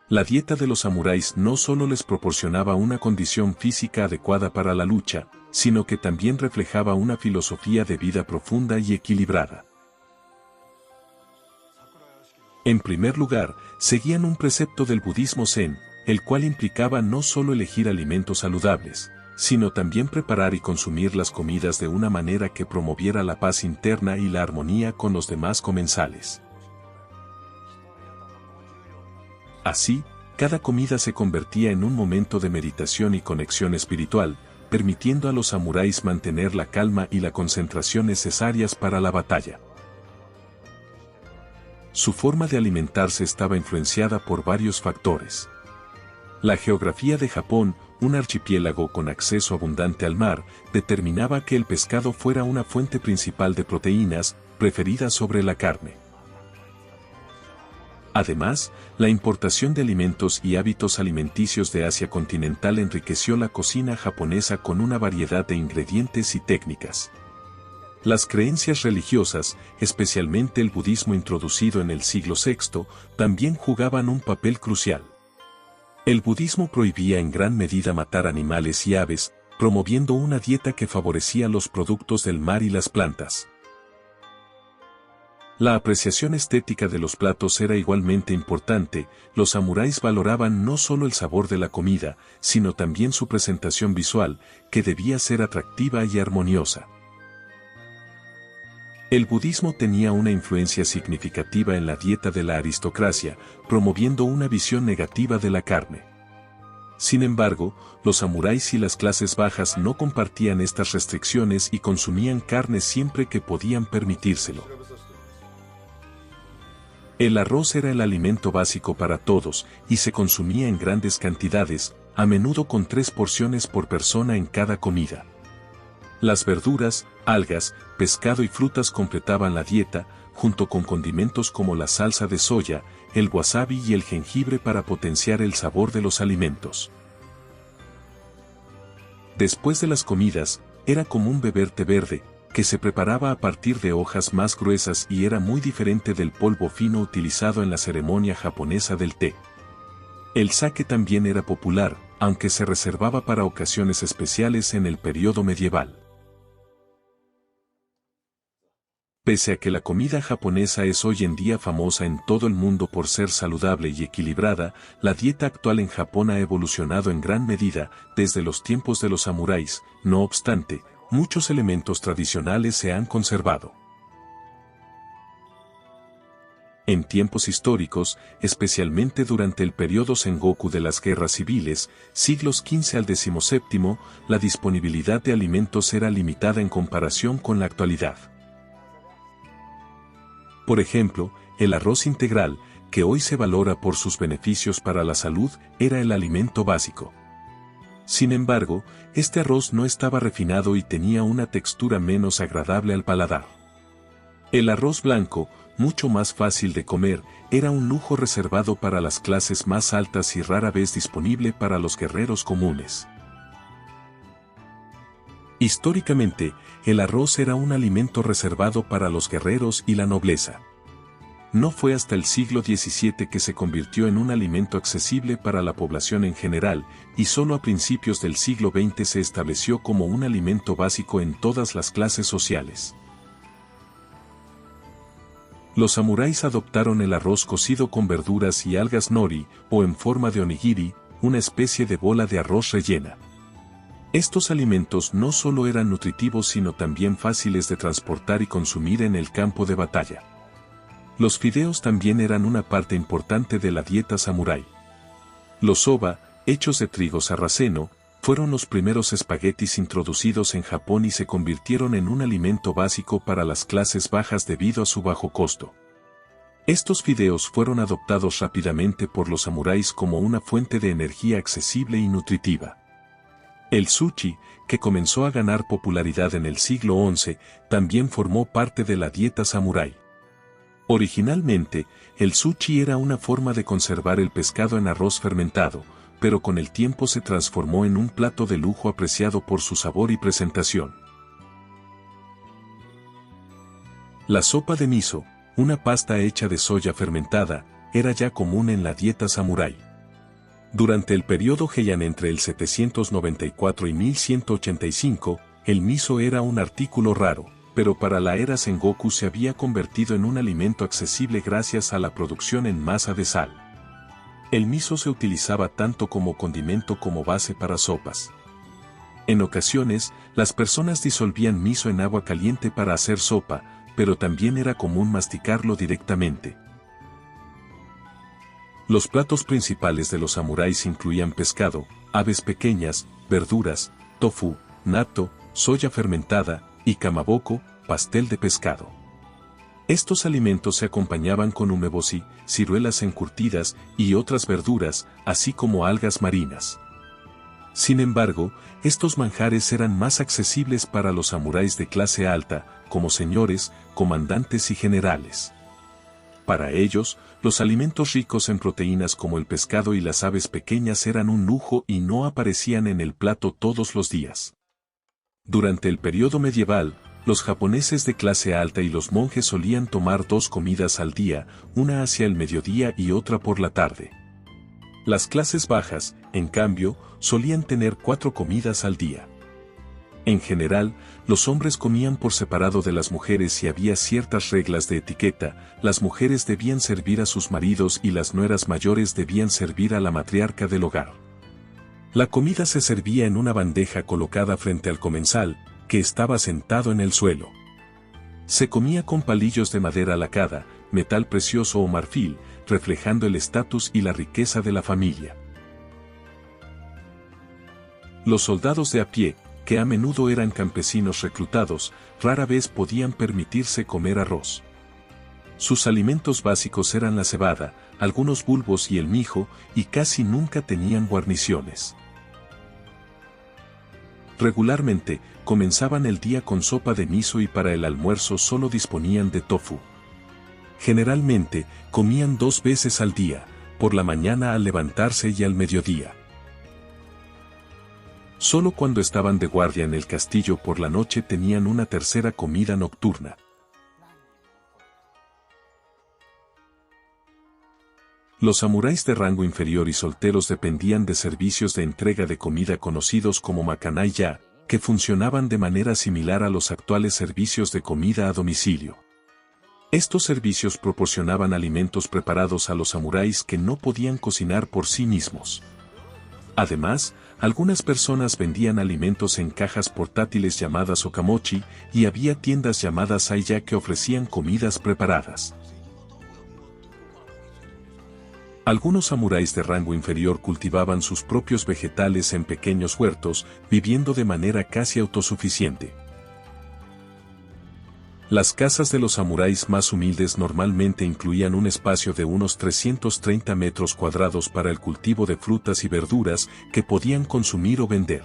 La dieta de los samuráis no solo les proporcionaba una condición física adecuada para la lucha, sino que también reflejaba una filosofía de vida profunda y equilibrada. En primer lugar, seguían un precepto del budismo zen, el cual implicaba no solo elegir alimentos saludables, sino también preparar y consumir las comidas de una manera que promoviera la paz interna y la armonía con los demás comensales. Así, cada comida se convertía en un momento de meditación y conexión espiritual, permitiendo a los samuráis mantener la calma y la concentración necesarias para la batalla. Su forma de alimentarse estaba influenciada por varios factores. La geografía de Japón, un archipiélago con acceso abundante al mar, determinaba que el pescado fuera una fuente principal de proteínas, preferida sobre la carne. Además, la importación de alimentos y hábitos alimenticios de Asia continental enriqueció la cocina japonesa con una variedad de ingredientes y técnicas. Las creencias religiosas, especialmente el budismo introducido en el siglo VI, también jugaban un papel crucial. El budismo prohibía en gran medida matar animales y aves, promoviendo una dieta que favorecía los productos del mar y las plantas. La apreciación estética de los platos era igualmente importante. Los samuráis valoraban no solo el sabor de la comida, sino también su presentación visual, que debía ser atractiva y armoniosa. El budismo tenía una influencia significativa en la dieta de la aristocracia, promoviendo una visión negativa de la carne. Sin embargo, los samuráis y las clases bajas no compartían estas restricciones y consumían carne siempre que podían permitírselo. El arroz era el alimento básico para todos y se consumía en grandes cantidades, a menudo con 3 porciones por persona en cada comida. Las verduras, algas, pescado y frutas completaban la dieta, junto con condimentos como la salsa de soya, el wasabi y el jengibre para potenciar el sabor de los alimentos. Después de las comidas, era común beber té verde, que se preparaba a partir de hojas más gruesas y era muy diferente del polvo fino utilizado en la ceremonia japonesa del té. El sake también era popular, aunque se reservaba para ocasiones especiales en el periodo medieval. Pese a que la comida japonesa es hoy en día famosa en todo el mundo por ser saludable y equilibrada, la dieta actual en Japón ha evolucionado en gran medida desde los tiempos de los samuráis. No obstante, muchos elementos tradicionales se han conservado. En tiempos históricos, especialmente durante el periodo Sengoku de las guerras civiles, siglos XV al XVII, la disponibilidad de alimentos era limitada en comparación con la actualidad. Por ejemplo, el arroz integral, que hoy se valora por sus beneficios para la salud, era el alimento básico. Sin embargo, este arroz no estaba refinado y tenía una textura menos agradable al paladar. El arroz blanco, mucho más fácil de comer, era un lujo reservado para las clases más altas y rara vez disponible para los guerreros comunes. Históricamente, el arroz era un alimento reservado para los guerreros y la nobleza. No fue hasta el siglo XVII que se convirtió en un alimento accesible para la población en general, y solo a principios del siglo XX se estableció como un alimento básico en todas las clases sociales. Los samuráis adoptaron el arroz cocido con verduras y algas nori, o en forma de onigiri, una especie de bola de arroz rellena. Estos alimentos no solo eran nutritivos sino también fáciles de transportar y consumir en el campo de batalla. Los fideos también eran una parte importante de la dieta samurái. Los soba, hechos de trigo sarraceno, fueron los primeros espaguetis introducidos en Japón y se convirtieron en un alimento básico para las clases bajas debido a su bajo costo. Estos fideos fueron adoptados rápidamente por los samuráis como una fuente de energía accesible y nutritiva. El sushi, que comenzó a ganar popularidad en el siglo XI, también formó parte de la dieta samurái. Originalmente, el sushi era una forma de conservar el pescado en arroz fermentado, pero con el tiempo se transformó en un plato de lujo apreciado por su sabor y presentación. La sopa de miso, una pasta hecha de soya fermentada, era ya común en la dieta samurái. Durante el periodo Heian entre el 794 y 1185, el miso era un artículo raro, pero para la era Sengoku se había convertido en un alimento accesible gracias a la producción en masa de sal. El miso se utilizaba tanto como condimento como base para sopas. En ocasiones, las personas disolvían miso en agua caliente para hacer sopa, pero también era común masticarlo directamente. Los platos principales de los samuráis incluían pescado, aves pequeñas, verduras, tofu, natto, soya fermentada, y kamaboko, pastel de pescado. Estos alimentos se acompañaban con umeboshi, ciruelas encurtidas y otras verduras, así como algas marinas. Sin embargo, estos manjares eran más accesibles para los samuráis de clase alta, como señores, comandantes y generales. Para ellos, los alimentos ricos en proteínas como el pescado y las aves pequeñas eran un lujo y no aparecían en el plato todos los días. Durante el periodo medieval, los japoneses de clase alta y los monjes solían tomar 2 comidas al día, una hacia el mediodía y otra por la tarde. Las clases bajas, en cambio, solían tener 4 comidas al día. En general, los hombres comían por separado de las mujeres y había ciertas reglas de etiqueta. Las mujeres debían servir a sus maridos y las nueras mayores debían servir a la matriarca del hogar. La comida se servía en una bandeja colocada frente al comensal, que estaba sentado en el suelo. Se comía con palillos de madera lacada, metal precioso o marfil, reflejando el estatus y la riqueza de la familia. Los soldados de a pie, que a menudo eran campesinos reclutados, rara vez podían permitirse comer arroz. Sus alimentos básicos eran la cebada, algunos bulbos y el mijo, y casi nunca tenían guarniciones. Regularmente, comenzaban el día con sopa de miso y para el almuerzo solo disponían de tofu. Generalmente, comían 2 veces al día, por la mañana al levantarse y al mediodía. Solo cuando estaban de guardia en el castillo por la noche tenían una tercera comida nocturna. Los samuráis de rango inferior y solteros dependían de servicios de entrega de comida conocidos como makanai-ya, que funcionaban de manera similar a los actuales servicios de comida a domicilio. Estos servicios proporcionaban alimentos preparados a los samuráis que no podían cocinar por sí mismos. Además, algunas personas vendían alimentos en cajas portátiles llamadas okamochi, y había tiendas llamadas ai-ya que ofrecían comidas preparadas. Algunos samuráis de rango inferior cultivaban sus propios vegetales en pequeños huertos, viviendo de manera casi autosuficiente. Las casas de los samuráis más humildes normalmente incluían un espacio de unos 330 metros cuadrados para el cultivo de frutas y verduras que podían consumir o vender.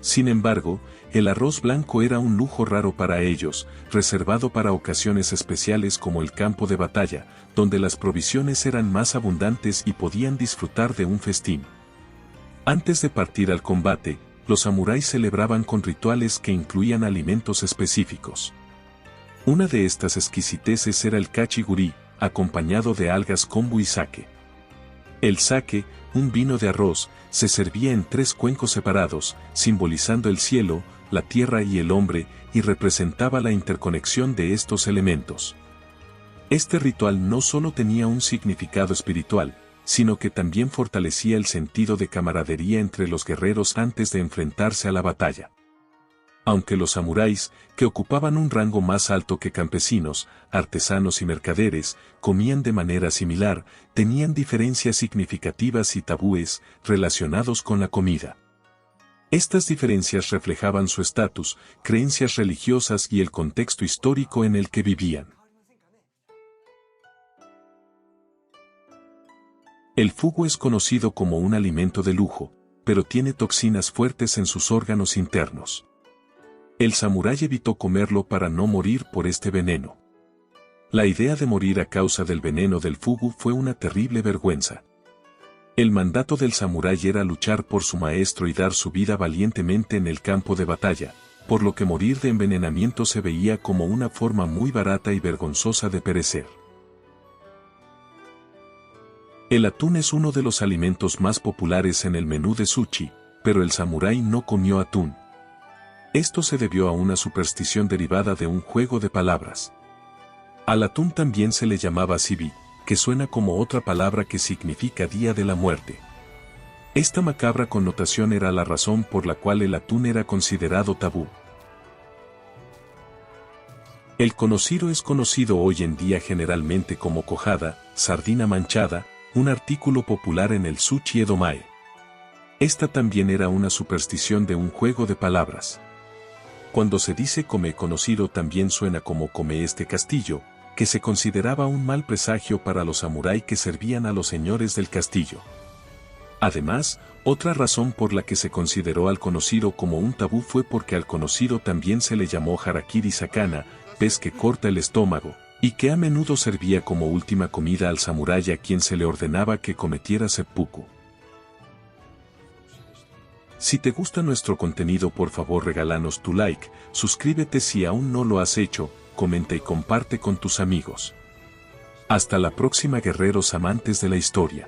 Sin embargo, el arroz blanco era un lujo raro para ellos, reservado para ocasiones especiales como el campo de batalla, donde las provisiones eran más abundantes y podían disfrutar de un festín. Antes de partir al combate, los samuráis celebraban con rituales que incluían alimentos específicos. Una de estas exquisiteces era el kachiguri, acompañado de algas kombu y sake. El sake, un vino de arroz, se servía en 3 cuencos separados, simbolizando el cielo, la tierra y el hombre, y representaba la interconexión de estos elementos. Este ritual no solo tenía un significado espiritual, sino que también fortalecía el sentido de camaradería entre los guerreros antes de enfrentarse a la batalla. Aunque los samuráis, que ocupaban un rango más alto que campesinos, artesanos y mercaderes, comían de manera similar, tenían diferencias significativas y tabúes relacionados con la comida. Estas diferencias reflejaban su estatus, creencias religiosas y el contexto histórico en el que vivían. El fugu es conocido como un alimento de lujo, pero tiene toxinas fuertes en sus órganos internos. El samurái evitó comerlo para no morir por este veneno. La idea de morir a causa del veneno del fugu fue una terrible vergüenza. El mandato del samurái era luchar por su maestro y dar su vida valientemente en el campo de batalla, por lo que morir de envenenamiento se veía como una forma muy barata y vergonzosa de perecer. El atún es uno de los alimentos más populares en el menú de sushi, pero el samurái no comió atún. Esto se debió a una superstición derivada de un juego de palabras. Al atún también se le llamaba sibi, que suena como otra palabra que significa día de la muerte. Esta macabra connotación era la razón por la cual el atún era considerado tabú. El conocido es conocido hoy en día generalmente como kojada, sardina manchada, un artículo popular en el sushi edomae. Esta también era una superstición de un juego de palabras. Cuando se dice come conocido también suena como come este castillo, que se consideraba un mal presagio para los samurái que servían a los señores del castillo. Además, otra razón por la que se consideró al conocido como un tabú fue porque al conocido también se le llamó harakiri sakana, pez que corta el estómago, y que a menudo servía como última comida al samurái a quien se le ordenaba que cometiera seppuku. Si te gusta nuestro contenido, por favor regálanos tu like, suscríbete si aún no lo has hecho, comenta y comparte con tus amigos. Hasta la próxima, guerreros amantes de la historia.